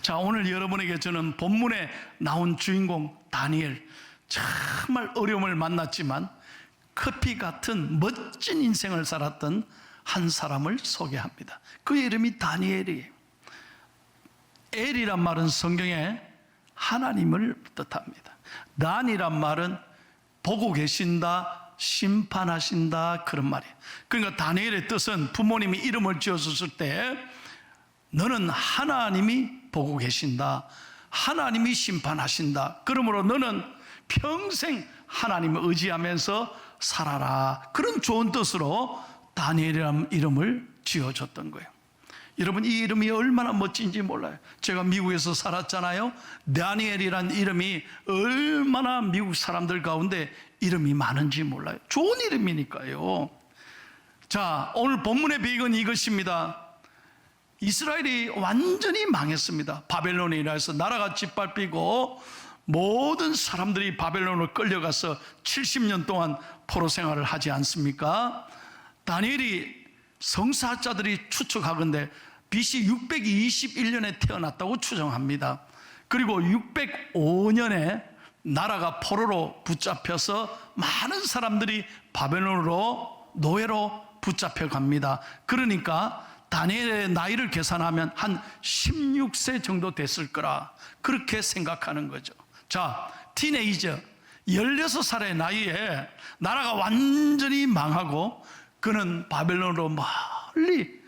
자, 오늘 여러분에게 저는 본문에 나온 주인공 다니엘, 정말 어려움을 만났지만 커피 같은 멋진 인생을 살았던 한 사람을 소개합니다. 그의 이름이 다니엘이에요. 엘이란 말은 성경에 하나님을 뜻합니다. 단이란 말은 보고 계신다, 심판하신다, 그런 말이에요. 그러니까 다니엘의 뜻은 부모님이 이름을 지어줬을 때 너는 하나님이 보고 계신다, 하나님이 심판하신다, 그러므로 너는 평생 하나님을 의지하면서 살아라, 그런 좋은 뜻으로 다니엘이라는 이름을 지어줬던 거예요. 여러분, 이 이름이 얼마나 멋진지 몰라요. 제가 미국에서 살았잖아요. 다니엘이란 이름이 얼마나 미국 사람들 가운데 이름이 많은지 몰라요. 좋은 이름이니까요. 자, 오늘 본문의 배경은 이것입니다. 이스라엘이 완전히 망했습니다. 바벨론에 인해서 나라가 짓밟히고 모든 사람들이 바벨론으로 끌려가서 70년 동안 포로 생활을 하지 않습니까? 다니엘이 성사학자들이 추측하건대 BC 621년에 태어났다고 추정합니다. 그리고 605년에 나라가 포로로 붙잡혀서 많은 사람들이 바벨론으로 노예로 붙잡혀 갑니다. 그러니까 다니엘의 나이를 계산하면 한 16세 정도 됐을 거라 그렇게 생각하는 거죠. 자, 티네이저 16살의 나이에 나라가 완전히 망하고 그는 바벨론으로 멀리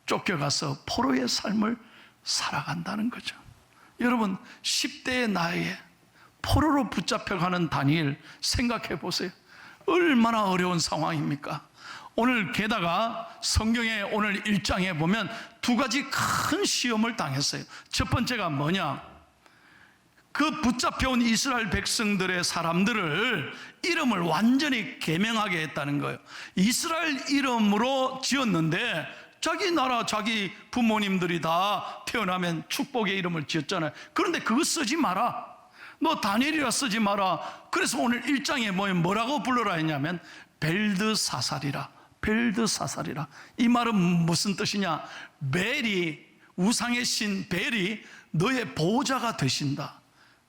쫓겨가서 포로의 삶을 살아간다는 거죠. 여러분, 10대의 나이에 포로로 붙잡혀가는 다니엘 생각해 보세요. 얼마나 어려운 상황입니까? 오늘 게다가 성경의 오늘 1장에 보면 두 가지 큰 시험을 당했어요. 첫 번째가 뭐냐? 그 붙잡혀온 이스라엘 백성들의 사람들을 이름을 완전히 개명하게 했다는 거예요. 이스라엘 이름으로 지었는데 자기 나라, 자기 부모님들이 다 태어나면 축복의 이름을 지었잖아요. 그런데 그거 쓰지 마라. 너 다니엘이라 쓰지 마라. 그래서 오늘 1장에 뭐라고 불러라 했냐면 벨드사살이라. 벨드사살이라. 이 말은 무슨 뜻이냐? 벨이, 우상의 신 벨이 너의 보호자가 되신다.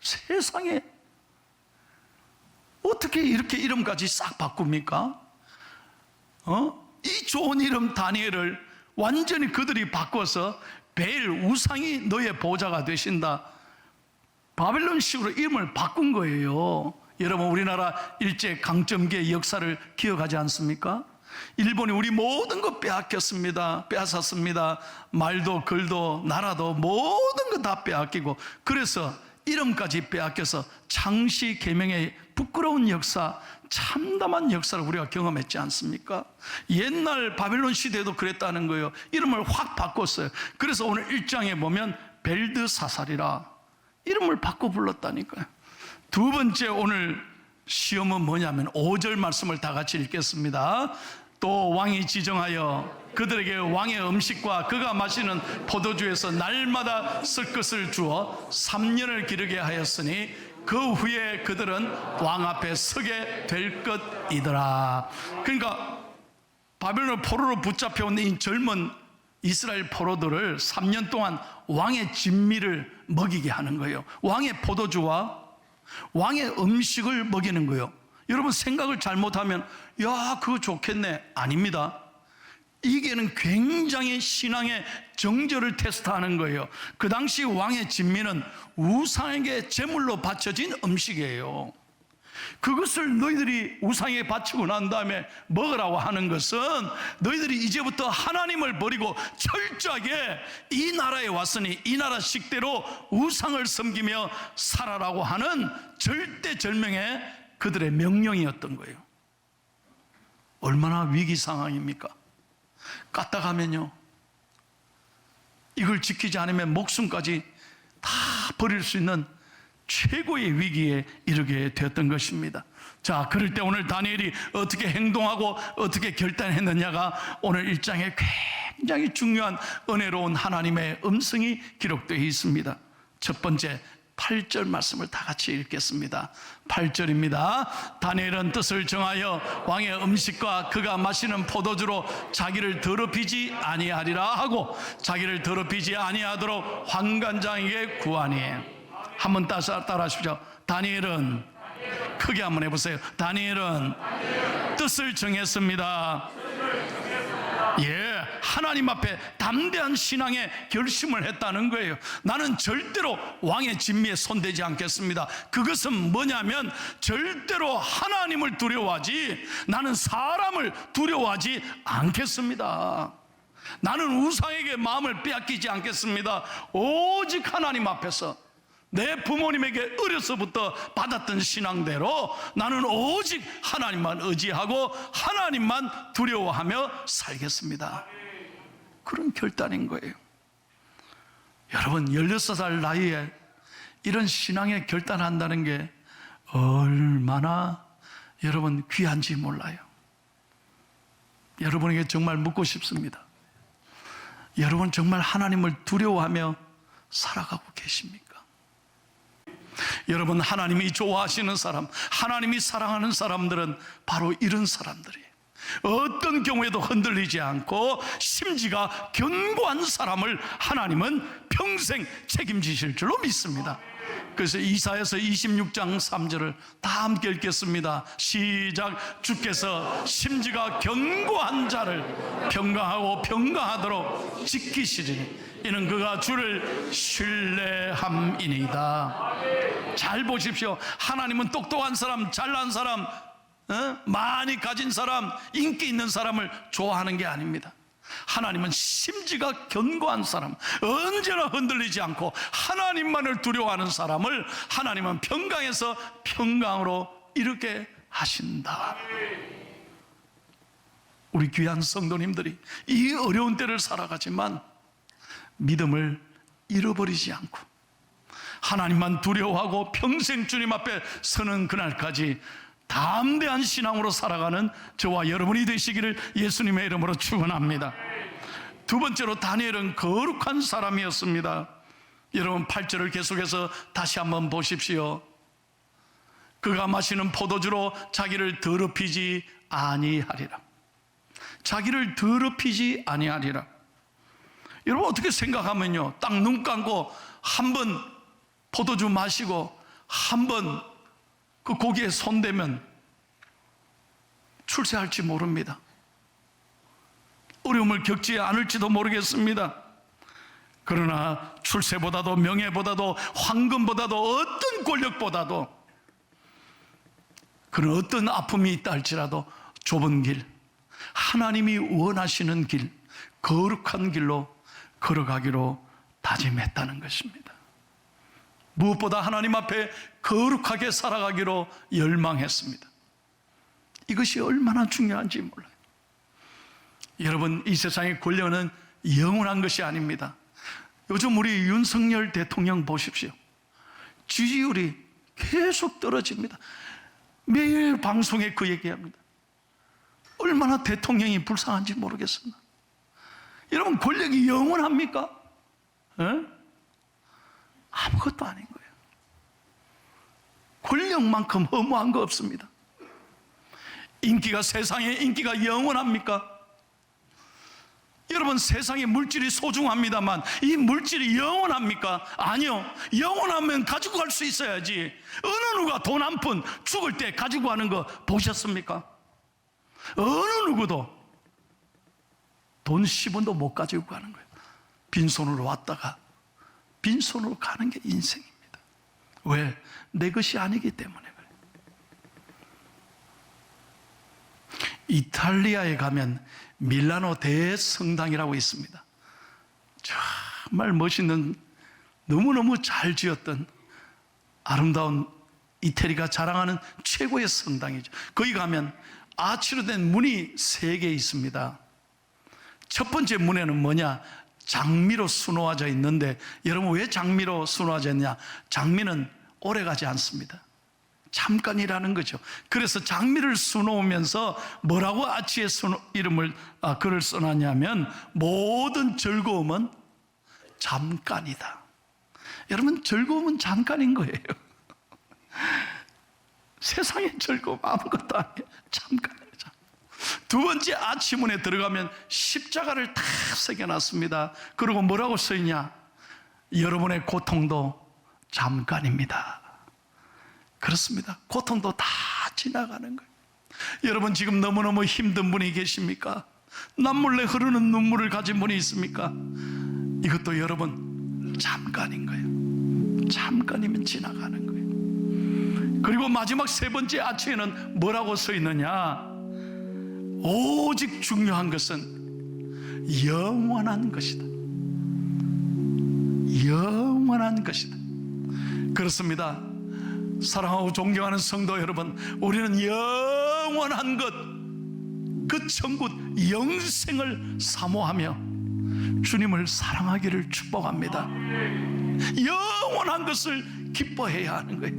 세상에 어떻게 이렇게 이름까지 싹 바꿉니까? 이 좋은 이름 다니엘을 완전히 그들이 바꿔서 벨, 우상이 너의 보호자가 되신다. 바벨론식으로 이름을 바꾼 거예요. 여러분, 우리나라 일제 강점기의 역사를 기억하지 않습니까? 일본이 우리 모든 것 빼앗겼습니다. 빼앗았습니다. 말도 글도 나라도 모든 것 다 빼앗기고, 그래서 이름까지 빼앗겨서 창씨 개명의 부끄러운 역사, 참담한 역사를 우리가 경험했지 않습니까? 옛날 바벨론 시대에도 그랬다는 거예요. 이름을 확 바꿨어요. 그래서 오늘 1장에 보면 벨드사살이라 이름을 바꿔 불렀다니까요. 두 번째 오늘 시험은 뭐냐면 5절 말씀을 다 같이 읽겠습니다. 또 왕이 지정하여 그들에게 왕의 음식과 그가 마시는 포도주에서 날마다 쓸 것을 주어 3년을 기르게 하였으니 그 후에 그들은 왕 앞에 서게 될 것이더라. 그러니까 바벨론 포로로 붙잡혀온 이 젊은 이스라엘 포로들을 3년 동안 왕의 진미를 먹이게 하는 거예요. 왕의 포도주와 왕의 음식을 먹이는 거예요. 여러분, 생각을 잘못하면 야, 그거 좋겠네. 아닙니다. 이게는 굉장히 신앙의 정절을 테스트하는 거예요. 그 당시 왕의 진미는 우상에게 제물로 바쳐진 음식이에요. 그것을 너희들이 우상에 바치고 난 다음에 먹으라고 하는 것은 너희들이 이제부터 하나님을 버리고 철저하게 이 나라에 왔으니 이 나라 식대로 우상을 섬기며 살아라고 하는 절대절명의 그들의 명령이었던 거예요. 얼마나 위기 상황입니까? 까딱하면요, 이걸 지키지 않으면 목숨까지 다 버릴 수 있는 최고의 위기에 이르게 되었던 것입니다. 자, 그럴 때 오늘 다니엘이 어떻게 행동하고 어떻게 결단했느냐가 오늘 1장에 굉장히 중요한 은혜로운 하나님의 음성이 기록되어 있습니다. 첫 번째, 8절 말씀을 다 같이 읽겠습니다. 8절입니다. 다니엘은 뜻을 정하여 왕의 음식과 그가 마시는 포도주로 자기를 더럽히지 아니하리라 하고 자기를 더럽히지 아니하도록 환관장에게 구하니. 한번 따라하십시오. 다니엘은, 크게 한번 해보세요. 다니엘은 뜻을 정했습니다. 예, 하나님 앞에 담대한 신앙의 결심을 했다는 거예요. 나는 절대로 왕의 진미에 손대지 않겠습니다. 그것은 뭐냐면 절대로 하나님을 두려워하지, 나는 사람을 두려워하지 않겠습니다. 나는 우상에게 마음을 빼앗기지 않겠습니다. 오직 하나님 앞에서 내 부모님에게 어려서부터 받았던 신앙대로 나는 오직 하나님만 의지하고 하나님만 두려워하며 살겠습니다. 그런 결단인 거예요. 여러분, 16살 나이에 이런 신앙에 결단한다는 게 얼마나 여러분 귀한지 몰라요. 여러분에게 정말 묻고 싶습니다. 여러분 정말 하나님을 두려워하며 살아가고 계십니까? 여러분, 하나님이 좋아하시는 사람, 하나님이 사랑하는 사람들은 바로 이런 사람들이에요. 어떤 경우에도 흔들리지 않고 심지가 견고한 사람을 하나님은 평생 책임지실 줄로 믿습니다. 그래서 이사야서 26장 3절을 다 함께 읽겠습니다. 시작. 주께서 심지가 견고한 자를 평강하고 평강하도록 지키시리니 이는 그가 주를 신뢰함이니이다. 잘 보십시오. 하나님은 똑똑한 사람, 잘난 사람, 많이 가진 사람, 인기 있는 사람을 좋아하는 게 아닙니다. 하나님은 심지가 견고한 사람, 언제나 흔들리지 않고 하나님만을 두려워하는 사람을 하나님은 평강에서 평강으로 이르게 하신다. 우리 귀한 성도님들이 이 어려운 때를 살아가지만 믿음을 잃어버리지 않고 하나님만 두려워하고 평생 주님 앞에 서는 그날까지 담대한 신앙으로 살아가는 저와 여러분이 되시기를 예수님의 이름으로 축원합니다. 두 번째로, 다니엘은 거룩한 사람이었습니다. 여러분 8절을 계속해서 다시 한번 보십시오. 그가 마시는 포도주로 자기를 더럽히지 아니하리라. 자기를 더럽히지 아니하리라. 여러분 어떻게 생각하면요, 딱 눈 감고 한번 포도주 마시고 한번 그 고기에 손대면 출세할지 모릅니다. 어려움을 겪지 않을지도 모르겠습니다. 그러나 출세보다도 명예보다도 황금보다도 어떤 권력보다도 그런 어떤 아픔이 있다 할지라도 좁은 길, 하나님이 원하시는 길, 거룩한 길로 걸어가기로 다짐했다는 것입니다. 무엇보다 하나님 앞에 거룩하게 살아가기로 열망했습니다. 이것이 얼마나 중요한지 몰라요. 여러분, 이 세상의 권력은 영원한 것이 아닙니다. 요즘 우리 윤석열 대통령 보십시오. 지지율이 계속 떨어집니다. 매일 방송에 그 얘기합니다. 얼마나 대통령이 불쌍한지 모르겠습니다. 여러분, 권력이 영원합니까? 아무것도 아닌 거예요. 권력만큼 허무한 거 없습니다. 인기가, 세상의 인기가 영원합니까? 여러분, 세상의 물질이 소중합니다만 이 물질이 영원합니까? 아니요. 영원하면 가지고 갈 수 있어야지. 어느 누가 돈 한 푼 죽을 때 가지고 가는 거 보셨습니까? 어느 누구도 돈 10원도 못 가지고 가는 거예요. 빈손으로 왔다가 빈손으로 가는 게 인생입니다. 왜? 내 것이 아니기 때문에 그래요. 이탈리아에 가면 밀라노 대성당이라고 있습니다. 정말 멋있는, 너무너무 잘 지었던 아름다운 이태리가 자랑하는 최고의 성당이죠. 거기 가면 아치로 된 문이 3개 있습니다. 첫 번째 문에는 뭐냐? 장미로 수놓아져 있는데, 여러분 왜 장미로 수놓아져 있냐? 장미는 오래가지 않습니다. 잠깐이라는 거죠. 그래서 장미를 수놓으면서 뭐라고 아치의 이름을 글을 써놨냐면 모든 즐거움은 잠깐이다. 여러분, 즐거움은 잠깐인 거예요. 세상의 즐거움 아무것도 아니에요. 잠깐이에요. 두 번째, 아침문에 들어가면 십자가를 다 새겨놨습니다. 그리고 뭐라고 써있냐? 여러분의 고통도 잠깐입니다. 그렇습니다. 고통도 다 지나가는 거예요. 여러분, 지금 너무너무 힘든 분이 계십니까? 남몰래 흐르는 눈물을 가진 분이 있습니까? 이것도 여러분 잠깐인 거예요. 잠깐이면 지나가는 거예요. 그리고 마지막 세 번째 아침에는 뭐라고 써 있느냐? 오직 중요한 것은 영원한 것이다. 영원한 것이다. 그렇습니다. 사랑하고 존경하는 성도 여러분, 우리는 영원한 것, 그 천국 영생을 사모하며 주님을 사랑하기를 축복합니다. 영원한 것을 기뻐해야 하는 거예요.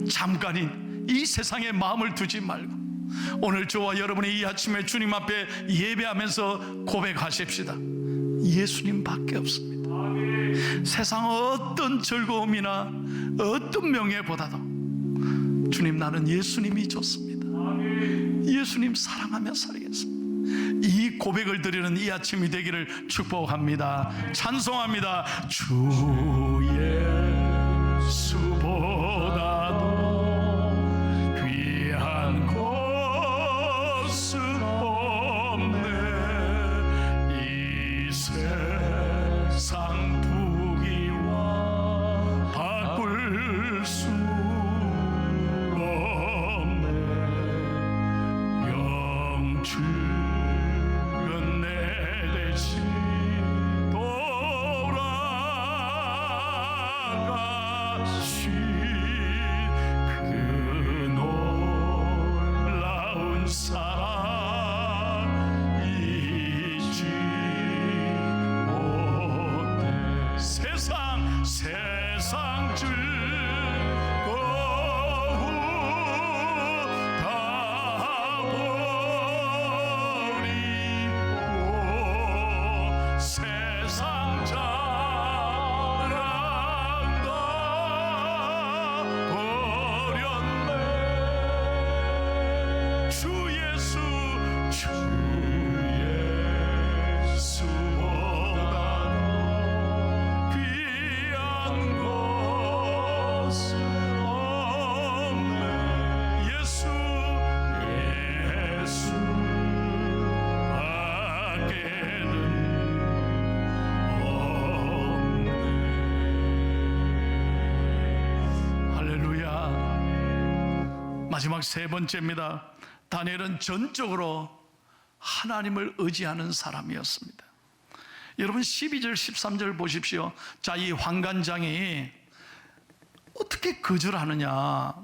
잠깐인 이 세상에 마음을 두지 말고 오늘 저와 여러분이 이 아침에 주님 앞에 예배하면서 고백하십시다. 예수님밖에 없습니다. 세상 어떤 즐거움이나 어떤 명예보다도 주님, 나는 예수님이 좋습니다. 예수님 사랑하며 살겠습니다. 이 고백을 드리는 이 아침이 되기를 축복합니다. 찬송합니다. 주 예수보다도 귀한 것은 없네. 이 세상 부귀와 바꿀 수 주는 내 대신 돌아가신 그 놀라운 사랑 잊지 못해. 세상 즐거움 다 세상 자랑다 버렸네. 주 예수보다도 귀한 것은 없네. 예수 밖에는 할렐루야. 마지막 세 번째입니다. 다니엘은 전적으로 하나님을 의지하는 사람이었습니다. 여러분 12절 13절 보십시오. 자, 이 환관장이 어떻게 거절하느냐?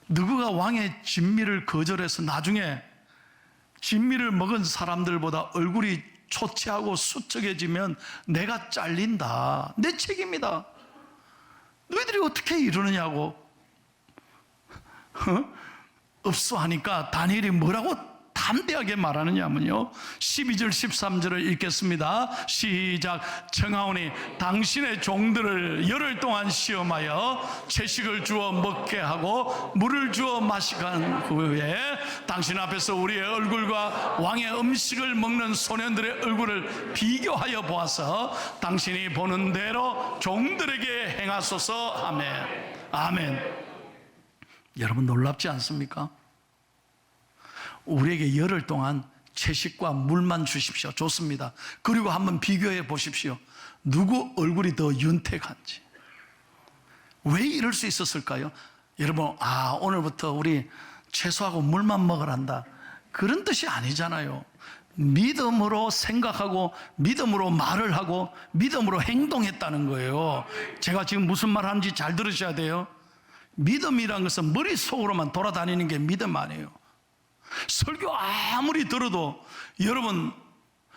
누구가 왕의 진미를 거절해서 나중에 진미를 먹은 사람들보다 얼굴이 초췌하고 수척해지면 내가 잘린다, 내 책임이다. 너희들이 어떻게 이러느냐고 읍소하니까 다니엘이 뭐라고 담대하게 말하느냐면요, 12절 13절을 읽겠습니다. 시작. 청하오니 당신의 종들을 열흘 동안 시험하여 채식을 주어 먹게 하고 물을 주어 마시게 한 후에 당신 앞에서 우리의 얼굴과 왕의 음식을 먹는 소년들의 얼굴을 비교하여 보아서 당신이 보는 대로 종들에게 행하소서. 아멘. 아멘. 여러분 놀랍지 않습니까? 우리에게 열흘 동안 채식과 물만 주십시오. 좋습니다. 그리고 한번 비교해 보십시오. 누구 얼굴이 더 윤택한지. 왜 이럴 수 있었을까요? 여러분, 오늘부터 우리 채소하고 물만 먹으란다, 그런 뜻이 아니잖아요. 믿음으로 생각하고 믿음으로 말을 하고 믿음으로 행동했다는 거예요. 제가 지금 무슨 말 하는지 잘 들으셔야 돼요. 믿음이란 것은 머릿속으로만 돌아다니는 게 믿음 아니에요. 설교 아무리 들어도 여러분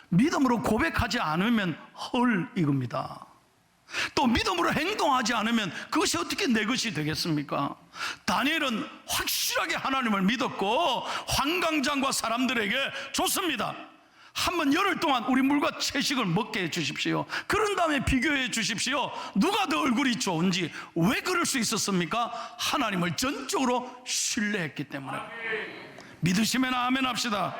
믿음으로 고백하지 않으면 헐 이겁니다. 또 믿음으로 행동하지 않으면 그것이 어떻게 내 것이 되겠습니까? 다니엘은 확실하게 하나님을 믿었고 환관장과 사람들에게 줬습니다. 한번 열흘 동안 우리 물과 채식을 먹게 해 주십시오. 그런 다음에 비교해 주십시오. 누가 더 얼굴이 좋은지. 왜 그럴 수 있었습니까? 하나님을 전적으로 신뢰했기 때문에. 믿으시면 아멘 합시다.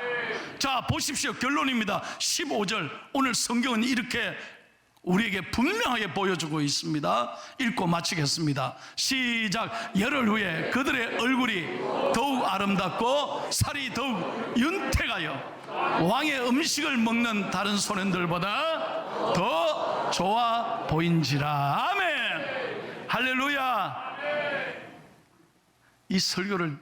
자, 보십시오. 결론입니다. 15절. 오늘 성경은 이렇게 우리에게 분명하게 보여주고 있습니다. 읽고 마치겠습니다. 시작. 열흘 후에 그들의 얼굴이 더욱 아름답고 살이 더욱 윤택하여 왕의 음식을 먹는 다른 소년들보다 더 좋아 보인지라. 아멘. 할렐루야. 이 설교를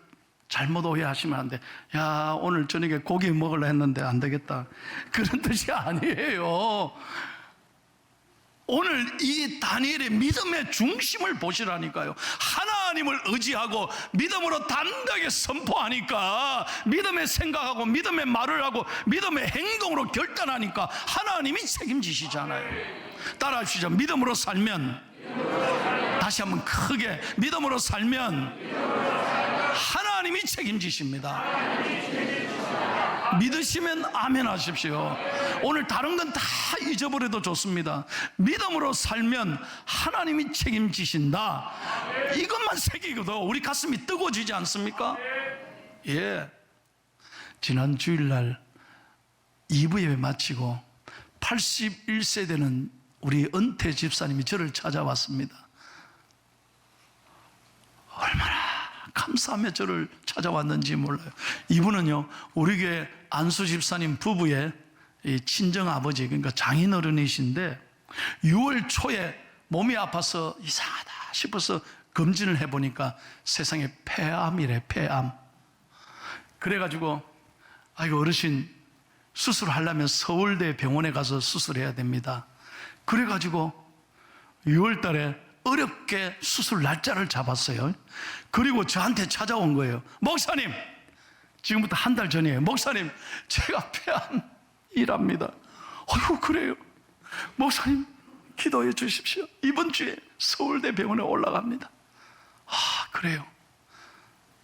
잘못 오해하시면 안 돼. 야, 오늘 저녁에 고기 먹으려 했는데 안 되겠다, 그런 뜻이 아니에요. 오늘 이 다니엘의 믿음의 중심을 보시라니까요. 하나님을 의지하고 믿음으로 담대하게 선포하니까, 믿음의 생각하고 믿음의 말을 하고 믿음의 행동으로 결단하니까 하나님이 책임지시잖아요. 따라하시죠. 믿음으로 살면, 다시 한번 크게, 믿음으로 살면 하나님이 책임지십니다. 믿으시면 아멘 하십시오. 오늘 다른 건 다 잊어버려도 좋습니다. 믿음으로 살면 하나님이 책임지신다. 이것만 새기고도 우리 가슴이 뜨거워지지 않습니까? 예. 지난 주일날 2부 예배 마치고 81세 되는 우리 은퇴 집사님이 저를 찾아왔습니다. 얼마나 감사하며 저를 찾아왔는지 몰라요. 이분은요, 우리 교회 안수 집사님 부부의 친정아버지, 그러니까 장인어른이신데 6월 초에 몸이 아파서 이상하다 싶어서 검진을 해보니까 세상에 폐암이래. 폐암. 그래가지고 아이고, 어르신 수술하려면 서울대 병원에 가서 수술해야 됩니다. 그래가지고 6월 달에 어렵게 수술 날짜를 잡았어요. 그리고 저한테 찾아온 거예요. 목사님, 지금부터 한 달 전이에요. 목사님, 제가 폐암이랍니다. 아이고, 그래요? 목사님, 기도해 주십시오. 이번 주에 서울대 병원에 올라갑니다. 아, 그래요?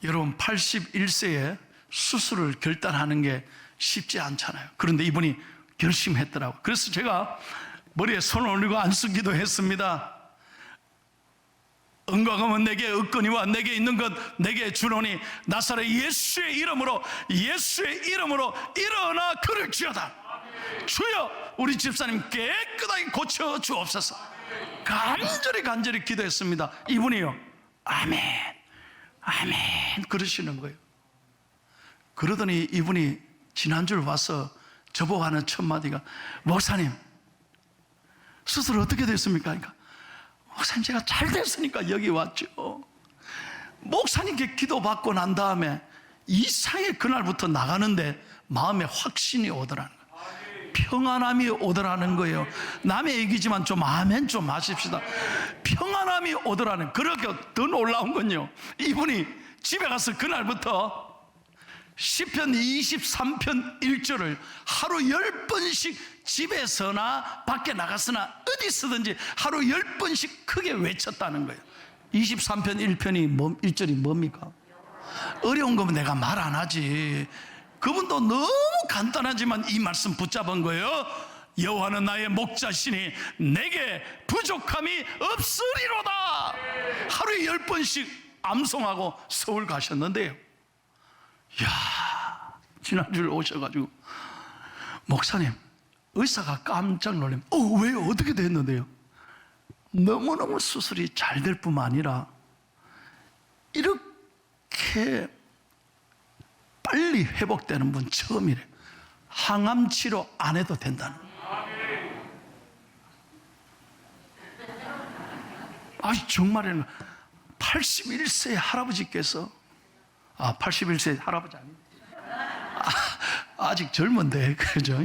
여러분, 81세에 수술을 결단하는 게 쉽지 않잖아요. 그런데 이분이 결심했더라고요. 그래서 제가 머리에 손을 올리고 안수기도 했습니다. 은과 금은 내게 없거니와 내게 있는 것 내게 주노니 나사렛 예수의 이름으로 일어나 걸을지어다. 주여, 우리 집사님 깨끗하게 고쳐 주옵소서. 간절히 기도했습니다. 이분이요, 아멘 아멘 그러시는 거예요. 그러더니 이분이 지난주에 와서 저보고 하는 첫 마디가, 목사님, 수술 어떻게 됐습니까? 그러니까, 목사님, 제가 잘 됐으니까 여기 왔죠. 목사님께 기도받고 난 다음에 이상하게 그날부터 나가는데 마음에 확신이 오더라는 거예요. 평안함이 오더라는 거예요. 남의 얘기지만 좀 아멘 좀 하십시다. 평안함이 오더라는. 그렇게 더 놀라운 건요, 이분이 집에 가서 그날부터 시편 23편 1절을 하루 10번씩 집에서나 밖에 나갔으나 어디 쓰든지 하루 10번씩 크게 외쳤다는 거예요. 23편 1절이 뭡니까? 어려운 거면 내가 말 안 하지. 그분도 너무 간단하지만 이 말씀 붙잡은 거예요. 여호와는 나의 목자시니 내게 부족함이 없으리로다. 하루에 10번씩 암송하고 서울 가셨는데요, 이야, 지난주에 오셔가지고, 목사님, 의사가 깜짝 놀래면, 왜요? 어떻게 됐는데요? 너무너무 수술이 잘 될 뿐만 아니라 이렇게 빨리 회복되는 분 처음이래. 항암 치료 안 해도 된다는 거예요. 정말이에요. 81세 할아버지께서, 81세 할아버지 아닙니다. 아직 젊은데, 그죠?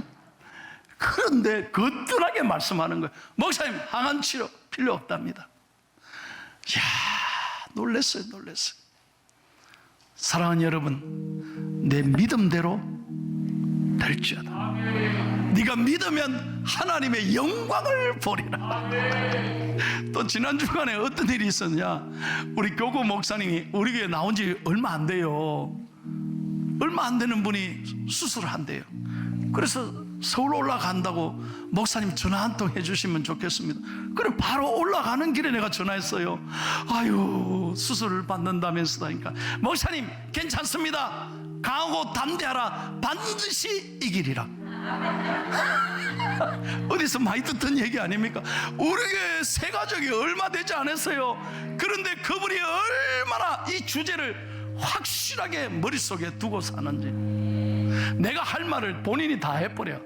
그런데 거뜬하게 말씀하는 거예요. 목사님, 항암 치료 필요 없답니다. 이야, 놀랐어요. 사랑하는 여러분, 내 믿음대로 될지어다. 네가 믿으면 하나님의 영광을 보리라. 또 지난 주간에 어떤 일이 있었냐, 우리 교구 목사님이 우리 교회 나온 지 얼마 안 돼요. 얼마 안 되는 분이 수술을 한대요. 그래서 서울 올라간다고 목사님 전화 한 통 해주시면 좋겠습니다. 그래 바로 올라가는 길에 내가 전화했어요. 아유, 수술을 받는다면서 하니까, 목사님 괜찮습니다. 강하고 담대하라. 반드시 이기리라. 어디서 많이 듣던 얘기 아닙니까? 우리 교회 새 가족이 얼마 되지 않았어요. 그런데 그분이 얼마나 이 주제를 확실하게 머릿속에 두고 사는지. 내가 할 말을 본인이 다 해버려.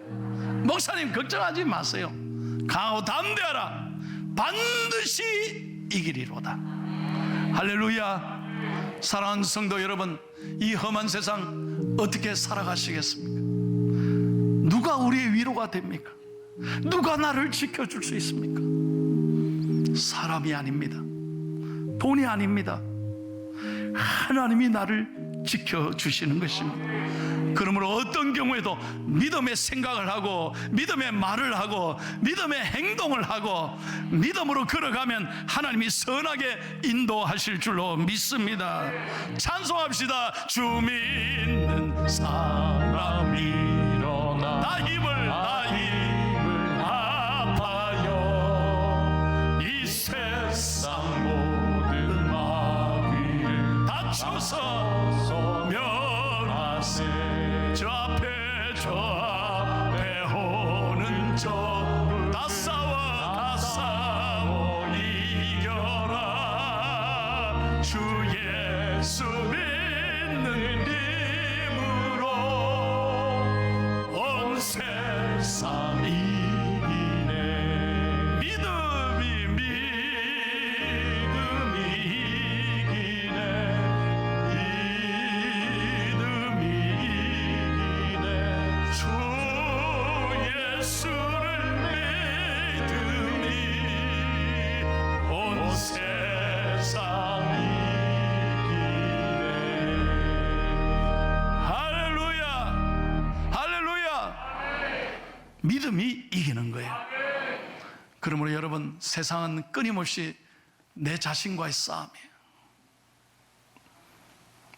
목사님 걱정하지 마세요. 강하고 담대하라. 반드시 이기리로다. 할렐루야. 사랑하는 성도 여러분, 이 험한 세상 어떻게 살아가시겠습니까? 누가 우리의 위로가 됩니까? 누가 나를 지켜줄 수 있습니까? 사람이 아닙니다. 돈이 아닙니다. 하나님이 나를 지켜주시는 것입니다. 그러므로 어떤 경우에도 믿음의 생각을 하고, 믿음의 말을 하고, 믿음의 행동을 하고, 믿음으로 걸어가면 하나님이 선하게 인도하실 줄로 믿습니다. 찬송합시다. 주 믿는 사람이 일어나 나 힘을 아파요. 이 세상 모든 마귀를 다쳐서 멸하세. 저 앞에 오는 저 다 싸워 이겨라. 주 예수 믿는 힘으로 온 세상 이기네. 믿음이 이기네. 주 예수를 믿으니 온 세상 이기네. 할렐루야. 할렐루야. 믿음이 이기는 거예요. 그러므로 여러분, 세상은 끊임없이 내 자신과의 싸움이에요.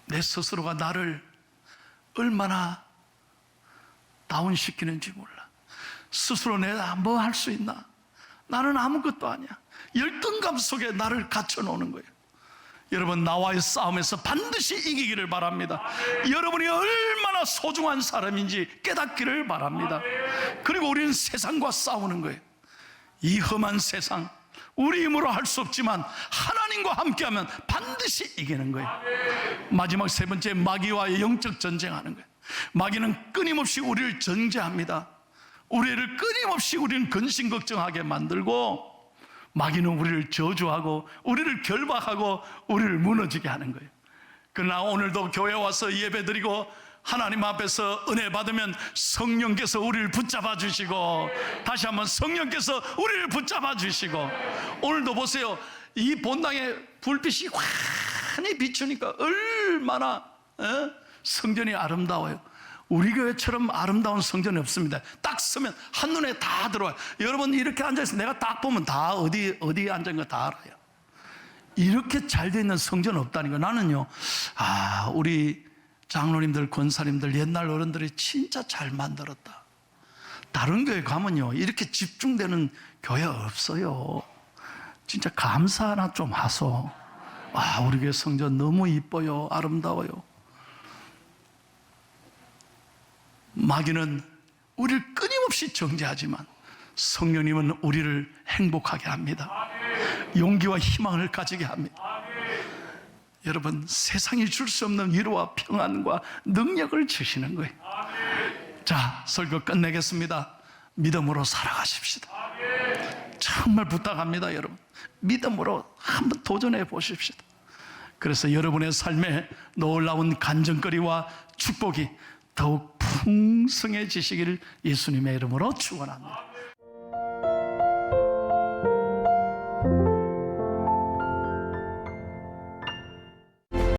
내 스스로가 나를 얼마나 다운시키는지 몰라. 스스로 내가 뭐 할 수 있나? 나는 아무것도 아니야. 열등감 속에 나를 갇혀놓는 거예요. 여러분, 나와의 싸움에서 반드시 이기기를 바랍니다. 여러분이 얼마나 소중한 사람인지 깨닫기를 바랍니다. 그리고 우리는 세상과 싸우는 거예요. 이 험한 세상, 우리 힘으로 할 수 없지만 하나님과 함께하면 반드시 이기는 거예요. 마지막 세 번째, 마귀와의 영적 전쟁하는 거예요. 마귀는 끊임없이 우리를 정죄합니다. 우리를 끊임없이 우리는 근심 걱정하게 만들고, 마귀는 우리를 저주하고 우리를 결박하고 우리를 무너지게 하는 거예요. 그러나 오늘도 교회 와서 예배드리고 하나님 앞에서 은혜 받으면 성령께서 우리를 붙잡아 주시고, 다시 한번 성령께서 우리를 붙잡아 주시고, 오늘도 보세요. 이 본당에 불빛이 환히 비추니까 얼마나 성전이 아름다워요. 우리 교회처럼 아름다운 성전이 없습니다. 딱 서면 한눈에 다 들어와요. 여러분, 이렇게 앉아있어서 내가 딱 보면 다 어디에 앉은 거 다 알아요. 이렇게 잘 돼 있는 성전 없다니까. 나는요, 우리 장로님들, 권사님들, 옛날 어른들이 진짜 잘 만들었다. 다른 교회 가면요, 이렇게 집중되는 교회 없어요. 진짜 감사 하나 좀 하소. 우리 교회 성전 너무 이뻐요. 아름다워요. 마귀는 우리를 끊임없이 정죄하지만 성령님은 우리를 행복하게 합니다. 용기와 희망을 가지게 합니다. 여러분, 세상이 줄 수 없는 위로와 평안과 능력을 주시는 거예요. 자, 설교 끝내겠습니다. 믿음으로 살아가십시다. 정말 부탁합니다. 여러분, 믿음으로 한번 도전해 보십시다. 그래서 여러분의 삶에 놀라운 간증거리와 축복이 더욱 풍성해지시기를 예수님의 이름으로 축원합니다.